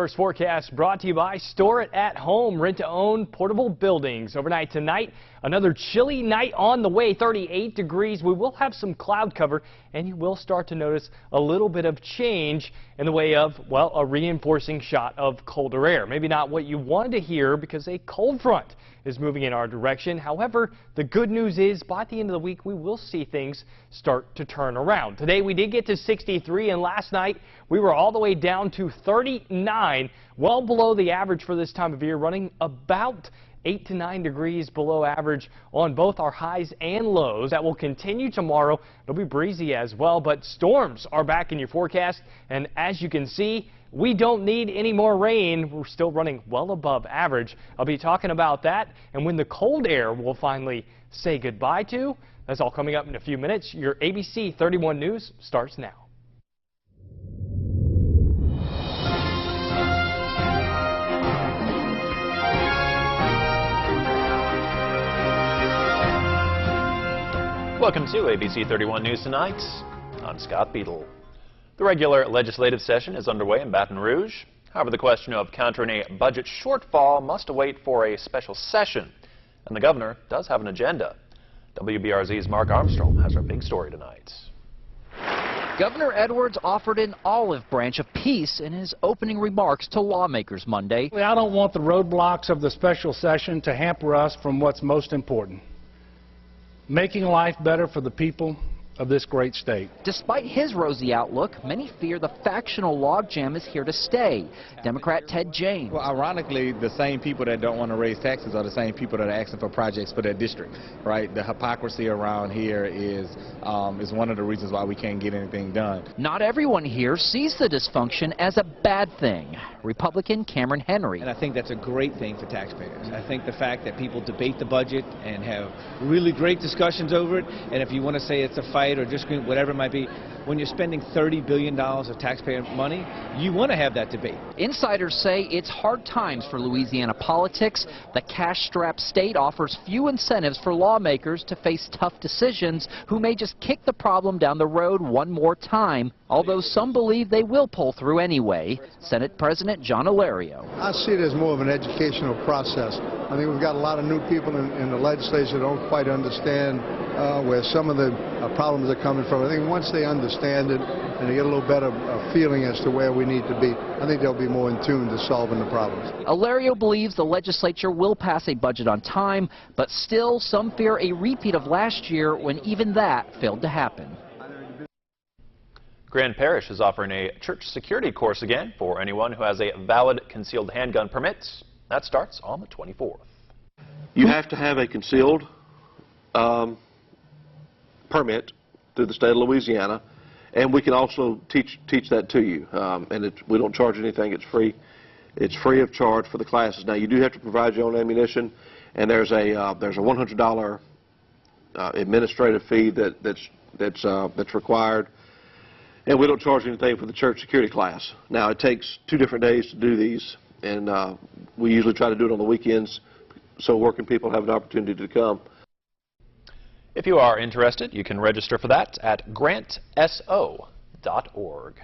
first forecast brought to you by Store It at Home, rent-to-own portable buildings. Overnight tonight, another chilly night on the way, 38 degrees. We will have some cloud cover, and you will start to notice a little bit of change in the way of, well, a reinforcing shot of colder air. Maybe not what you wanted to hear because a cold front is moving in our direction. However, the good news is by the end of the week, we will see things start to turn around. Today, we did get to 63, and last night, we were all the way down to 39, well below the average for this time of year, running about 8 to 9 degrees below average on both our highs and lows. That will continue tomorrow. It'll be breezy as well, but storms are back in your forecast, and as you can see, we don't need any more rain. We're still running well above average. I'll be talking about that and when the cold air will finally say goodbye to. That's all coming up in a few minutes. Your ABC 31 News starts now. Welcome to ABC 31 News Tonight. I'm Scott Beadle. The regular legislative session is underway in Baton Rouge. However, the question of countering a budget shortfall must await for a special session. And the governor does have an agenda. WBRZ's Mark Armstrong has our big story tonight. Governor Edwards offered an olive branch of peace in his opening remarks to lawmakers Monday. I don't want the roadblocks of the special session to hamper us from what's most important: making life better for the people of this great state. Despite his rosy outlook, many fear the factional logjam is here to stay. Democrat Ted James. Well, ironically, the same people that don't want to raise taxes are the same people that are asking for projects for their district, right? The hypocrisy around here is one of the reasons why we can't get anything done. Not everyone here sees the dysfunction as a bad thing. Republican Cameron Henry. And I think that's a great thing for taxpayers. I think the fact that people debate the budget and have really great discussions over it, and if you want to say it's a fight or disagreement, whatever it might be, when you're spending $30 billion of taxpayer money, you want to have that debate. Insiders say it's hard times for Louisiana politics. The cash-strapped state offers few incentives for lawmakers to face tough decisions who may just kick the problem down the road one more time, although some believe they will pull through anyway. Senate President John Alario. I see it as more of an educational process. I think we've got a lot of new people in the legislature that don't quite understand where some of the problems are coming from. I think once they understand it and they get a little better feeling as to where we need to be, I think they'll be more in tune to solving the problems. Alario believes the legislature will pass a budget on time, but still some fear a repeat of last year when even that failed to happen. Grand Parish is offering a church security course again for anyone who has a valid concealed handgun permit. That starts on the 24th. You have to have a concealed permit through the state of Louisiana, and we can also teach that to you. And we don't charge anything. It's free. It's free of charge for the classes. Now you do have to provide your own ammunition, and there's a $100 administrative fee that's required. And we don't charge anything for the church security class. Now, it takes 2 different days to do these, and we usually try to do it on the weekends so working people have an opportunity to come. If you are interested, you can register for that at grantso.org.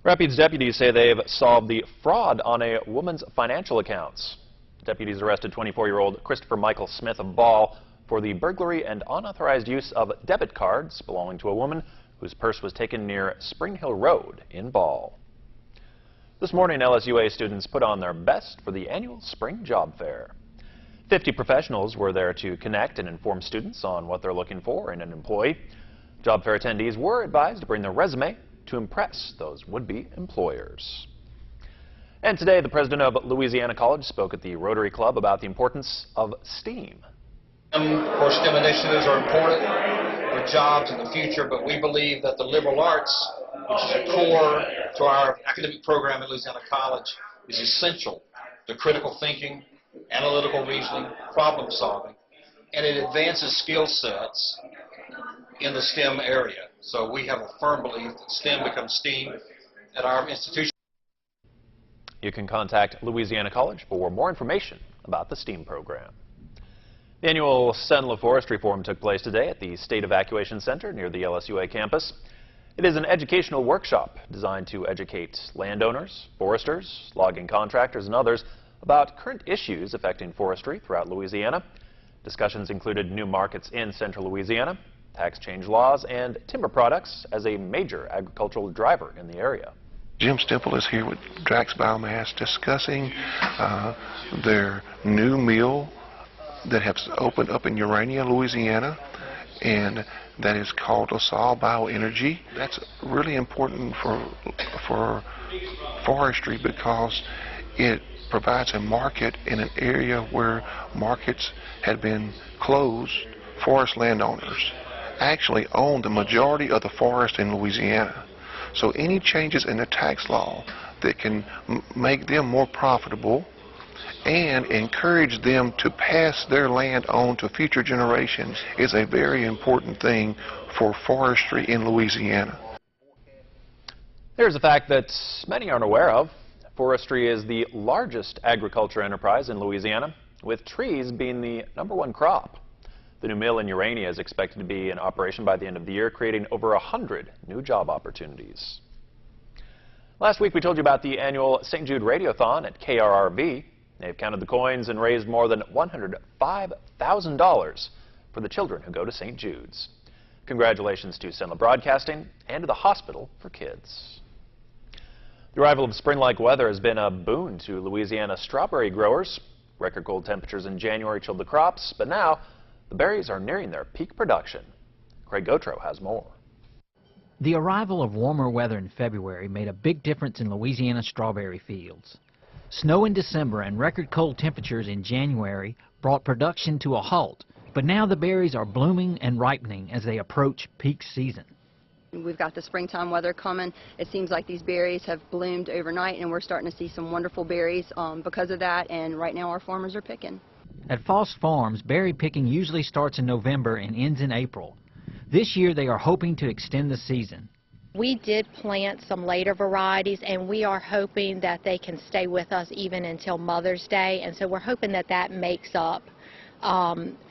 Rapids deputies say they've solved the fraud on a woman's financial accounts. Deputies arrested 24-year-old Christopher Michael Smith of Ball for the burglary and unauthorized use of debit cards belonging to a woman whose purse was taken near Spring Hill Road in Ball. This morning, LSUA students put on their best for the annual Spring Job Fair. 50 professionals were there to connect and inform students on what they're looking for in an employee. Job Fair attendees were advised to bring their resume to impress those would-be employers. And today, the president of Louisiana College spoke at the Rotary Club about the importance of STEAM. Of course, STEM initiatives are important for jobs in the future, but we believe that the liberal arts, which is a core to our academic program at Louisiana College, is essential to critical thinking, analytical reasoning, problem solving, and it advances skill sets in the STEM area. So we have a firm belief that STEM becomes STEAM at our institution. You can contact Louisiana College for more information about the STEAM program. The annual Sentinel Forestry Forum took place today at the State Evacuation Center near the LSUA campus. It is an educational workshop designed to educate landowners, foresters, logging contractors, and others about current issues affecting forestry throughout Louisiana. Discussions included new markets in central Louisiana, tax change laws, and timber products as a major agricultural driver in the area. Jim Stemple is here with Klax Biomass discussing their new mill that has opened up in Urania, Louisiana, and that is called LaSalle Bioenergy. That's really important for forestry because it provides a market in an area where markets had been closed. Forest landowners actually own the majority of the forest in Louisiana. So any changes in the tax law that can make them more profitable and encourage them to pass their land on to future generations is a very important thing for forestry in Louisiana. Here's a fact that many aren't aware of. Forestry is the largest agriculture enterprise in Louisiana, with trees being the #1 crop. The new mill in Urania is expected to be in operation by the end of the year, creating over 100 new job opportunities. Last week we told you about the annual St. Jude Radiothon at KRRV. They've counted the coins and raised more than $105,000 for the children who go to St. Jude's. Congratulations to Sentinel Broadcasting and to the Hospital for Kids. The arrival of spring-like weather has been a boon to Louisiana strawberry growers. Record cold temperatures in January chilled the crops, but now the berries are nearing their peak production. Craig Gautreaux has more. The arrival of warmer weather in February made a big difference in Louisiana strawberry fields. Snow in December and record cold temperatures in January brought production to a halt, but now the berries are blooming and ripening as they approach peak season. We've got the springtime weather coming. It seems like these berries have bloomed overnight, and we're starting to see some wonderful berries because of that, and right now our farmers are picking. At Foss Farms, berry picking usually starts in November and ends in April. This year they are hoping to extend the season. We did plant some later varieties, and we are hoping that they can stay with us even until Mother's Day, and so we're hoping that that makes up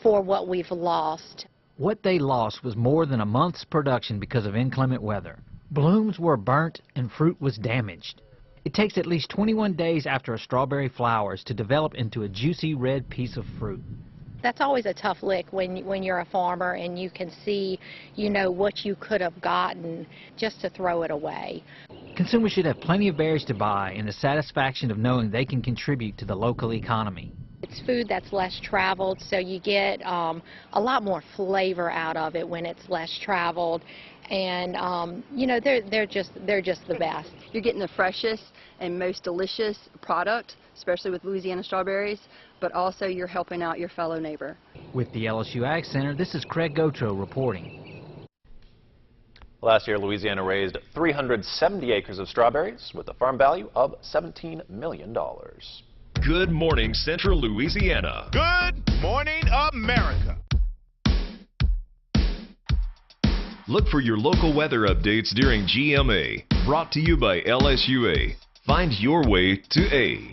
for what we've lost. What they lost was more than a month's production because of inclement weather. Blooms were burnt and fruit was damaged. It takes at least 21 days after a strawberry flowers to develop into a juicy red piece of fruit. That's always a tough lick when you're a farmer and you can see, you know, what you could have gotten just to throw it away. Consumers should have plenty of berries to buy and the satisfaction of knowing they can contribute to the local economy. It's food that's less traveled, so you get a lot more flavor out of it when it's less traveled, and you know, they're just the best. You're getting the freshest and most delicious product, especially with Louisiana strawberries, but also you're helping out your fellow neighbor. With the LSU Ag Center, this is Craig Gautreaux reporting. Last year, Louisiana raised 370 acres of strawberries with a farm value of $17 million. Good morning, Central Louisiana. Good morning, America. Look for your local weather updates during GMA. Brought to you by LSUA. Find your way to A.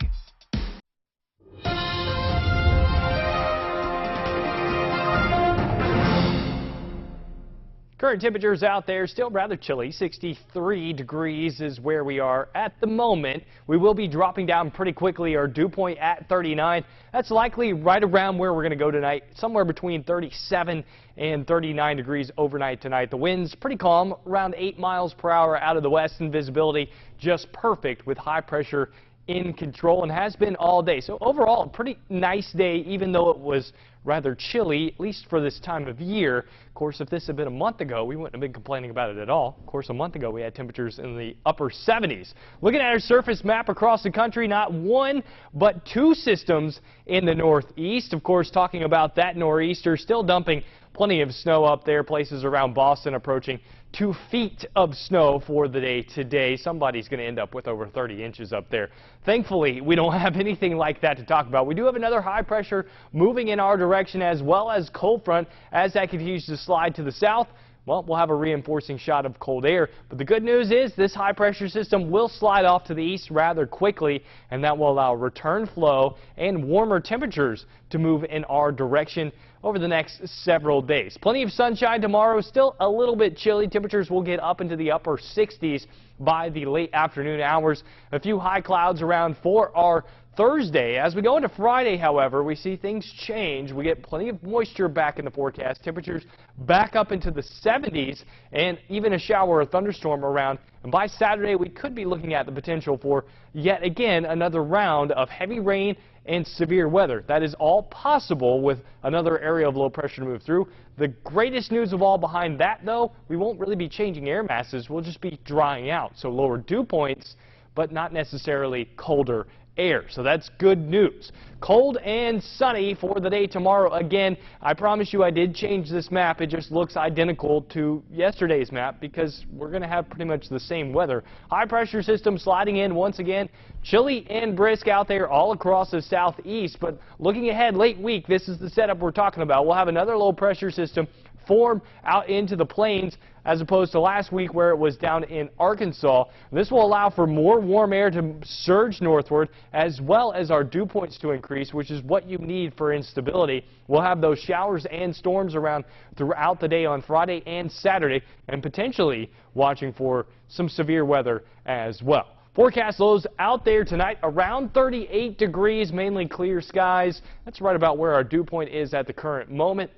Current temperatures out there still rather chilly. 63 degrees is where we are at the moment. We will be dropping down pretty quickly. Our dew point at 39. That's likely right around where we're going to go tonight, somewhere between 37 and 39 degrees overnight tonight. The wind's pretty calm, around 8 miles per hour out of the west, and visibility just perfect with high pressure in control, and has been all day. So overall, a pretty nice day, even though it was rather chilly, at least for this time of year. Of course, if this had been a month ago, we wouldn't have been complaining about it at all. Of course, a month ago, we had temperatures in the upper 70s. Looking at our surface map across the country, not one, but two systems in the northeast. Of course, talking about that nor'easter, still dumping plenty of snow up there, places around Boston approaching 2 feet of snow for the day today. Somebody's going to end up with over 30 inches up there. Thankfully, we don't have anything like that to talk about. We do have another high pressure moving in our direction, as well as cold front as that continues to slide to the south. well, we'll have a reinforcing shot of cold air. But the good news is this high pressure system will slide off to the east rather quickly, and that will allow return flow and warmer temperatures to move in our direction over the next several days. Plenty of sunshine tomorrow, still a little bit chilly. Temperatures will get up into the upper 60s by the late afternoon hours. A few high clouds around for our Thursday. As we go into Friday, however, we see things change. We get plenty of moisture back in the forecast. Temperatures back up into the 70s and even a shower or thunderstorm around. And by Saturday, we could be looking at the potential for yet again another round of heavy rain and severe weather. That is all possible with another area of low pressure to move through. The greatest news of all behind that, though, we won't really be changing air masses. We'll just be drying out. So lower dew points, but not necessarily colder air. So that's good news. Cold and sunny for the day tomorrow. Again, I promise you I did change this map. It just looks identical to yesterday's map because we're going to have pretty much the same weather. High pressure system sliding in once again. Chilly and brisk out there all across the southeast. But looking ahead late week, this is the setup we're talking about. We'll have another low pressure system form out into the plains as opposed to last week where it was down in Arkansas. This will allow for more warm air to surge northward as well as our dew points to increase, which is what you need for instability. We'll have those showers and storms around throughout the day on Friday and Saturday, and potentially watching for some severe weather as well. Forecast lows out there tonight around 38 degrees, mainly clear skies. That's right about where our dew point is at the current moment,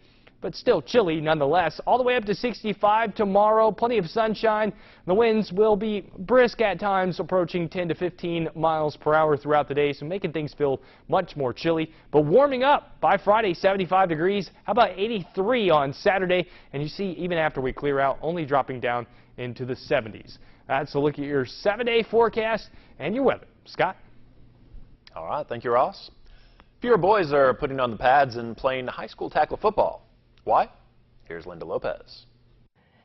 but still chilly nonetheless. All the way up to 65 tomorrow. Plenty of sunshine. The winds will be brisk at times, approaching 10 to 15 miles per hour throughout the day, so making things feel much more chilly. But warming up by Friday, 75 degrees. How about 83 on Saturday? And you see, even after we clear out, only dropping down into the 70s. That's a look at your 7-day forecast and your weather. Scott? All right, thank you, Ross. Fewer boys are putting on the pads and playing high school tackle football. Why? Here's Linda Lopez.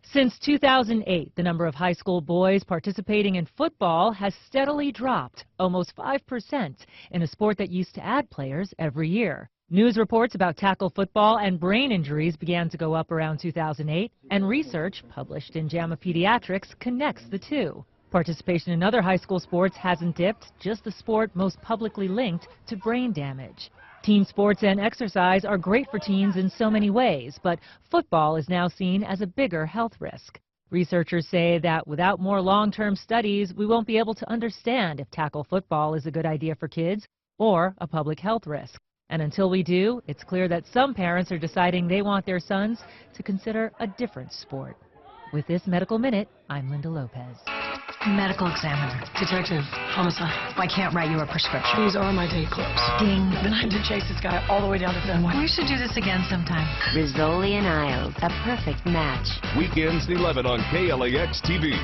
Since 2008, the number of high school boys participating in football has steadily dropped, almost 5%, in a sport that used to add players every year. News reports about tackle football and brain injuries began to go up around 2008, and research published in JAMA Pediatrics connects the two. Participation in other high school sports hasn't dipped, just the sport most publicly linked to brain damage. Team sports and exercise are great for teens in so many ways, but football is now seen as a bigger health risk. Researchers say that without more long-term studies, we won't be able to understand if tackle football is a good idea for kids or a public health risk. And until we do, it's clear that some parents are deciding they want their sons to consider a different sport. With this Medical Minute, I'm Linda Lopez. Medical examiner. Detective. Homicide. I can't write you a prescription. These are my date clips. Ding. Then I had to chase this guy all the way down to Fenway. We should do this again sometime. Rizzoli and Isles, a perfect match. Weekends at 11 on KLAX TV.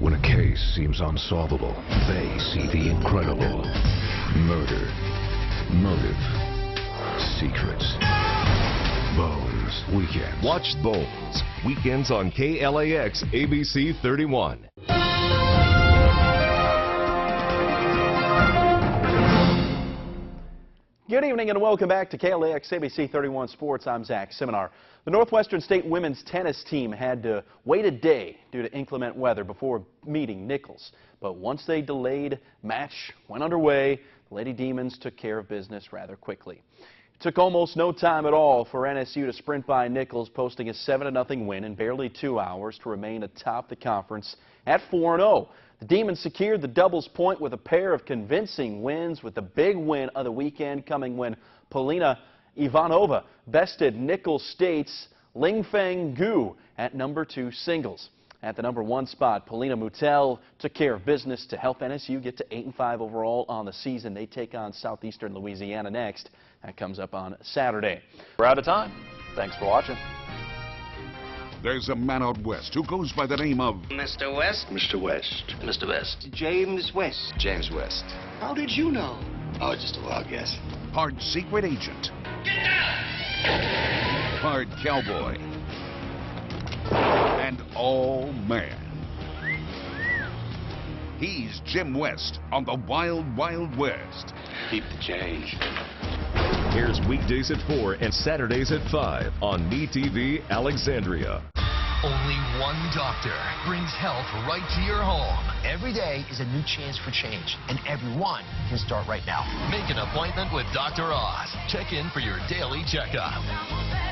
When a case seems unsolvable, they see the incredible. Murder. Motive. Secrets. Bones. Weekends. Watch Bones. Weekends on KLAX ABC31. Good evening and welcome back to KLAX ABC31 Sports. I'm Zach Seminar. The Northwestern State women's tennis team had to wait a day due to inclement weather before meeting Nichols. But once they delayed, match went underway. The Lady Demons took care of business rather quickly. It took almost no time at all for NSU to sprint by Nichols, posting a 7-0 win in barely 2 hours to remain atop the conference at 4-0. The Demons secured the doubles point with a pair of convincing wins, with the big win of the weekend coming when Polina Ivanova bested Nichols State's Lingfeng Gu at #2 singles. At the #1 spot, Polina Mutel took care of business to help NSU get to 8-5 overall on the season. They take on Southeastern Louisiana next. That comes up on Saturday. We're out of time. Thanks for watching. There's a man out west who goes by the name of Mr. West. Mr. West. Mr. West. James West. James West. How did you know? Oh, just a wild guess. Hard secret agent. Get down! Hard cowboy. And all man. He's Jim West on the Wild Wild West. Keep the change. Here's weekdays at 4 and Saturdays at 5 on MeTV Alexandria. Only one doctor brings health right to your home. Every day is a new chance for change, and everyone can start right now. Make an appointment with Dr. Oz. Check in for your daily checkup.